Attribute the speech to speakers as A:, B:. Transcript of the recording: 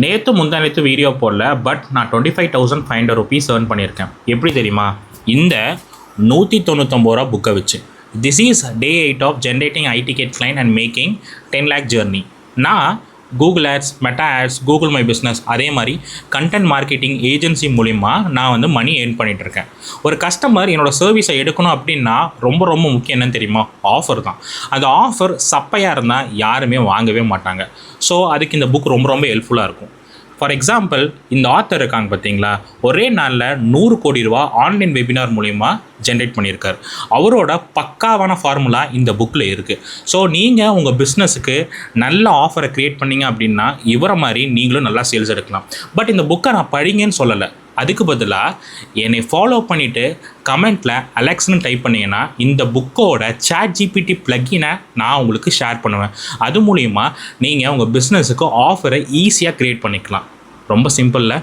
A: நேற்று முந்தானேற்று வீடியோ போடல, பட் நான் 25,500 ருபீஸ் ஏர்ன் பண்ணியிருக்கேன். எப்படி தெரியுமா? இந்த 199 ரூபா புக்கை வச்சு. This is day 8 of generating high ticket client and making 10 lakh journey. நான் Google ads, Meta ads, Google my business, அதே மாதிரி கண்டென்ட் மார்க்கெட்டிங் ஏஜென்சி மூலிமா நான் வந்து மணி ஏர்ன் பண்ணிகிட்ருக்கேன். ஒரு கஸ்டமர் என்னோடய சர்வீஸை எடுக்கணும் அப்படின்னா ரொம்ப ரொம்ப முக்கியம் என்னன்னு தெரியுமா? ஆஃபர் தான். அந்த ஆஃபர் சப்பையாக இருந்தால் யாருமே வாங்கவே மாட்டாங்க. ஸோ அதுக்கு இந்த புக் ரொம்ப ரொம்ப ஹெல்ப்ஃபுல்லாக இருக்கும். ஃபார் எக்ஸாம்பிள், இந்த ஆத்தர் இருக்காங்க பார்த்தீங்களா, ஒரே நாளில் 100 கோடி ரூபா ஆன்லைன் வெபினார் மூலிமா ஜென்ரேட் பண்ணியிருக்கார். அவரோட பக்காவான ஃபார்முலா இந்த புக்கில் இருக்குது. ஸோ நீங்கள் உங்கள் பிஸ்னஸுக்கு நல்ல ஆஃபரை க்ரியேட் பண்ணிங்க அப்படின்னா இவரை மாதிரி நீங்களும் நல்லா சேல்ஸ் எடுக்கலாம். பட் இந்த புக்கை நான் படிங்கன்னு சொல்லலை. அதுக்கு பதிலாக என்னை ஃபாலோ பண்ணிவிட்டு கமெண்ட்டில் அலெக்ஸ்னு டைப் பண்ணிங்கன்னா இந்த புக்கோட ChatGPT ப்ளக்கினை நான் உங்களுக்கு ஷேர் பண்ணுவேன். அது மூலிமா நீங்கள் உங்கள் பிஸ்னஸுக்கு ஆஃபரை ஈஸியாக க்ரியேட் பண்ணிக்கலாம். ரொம்ப சிம்பிளில்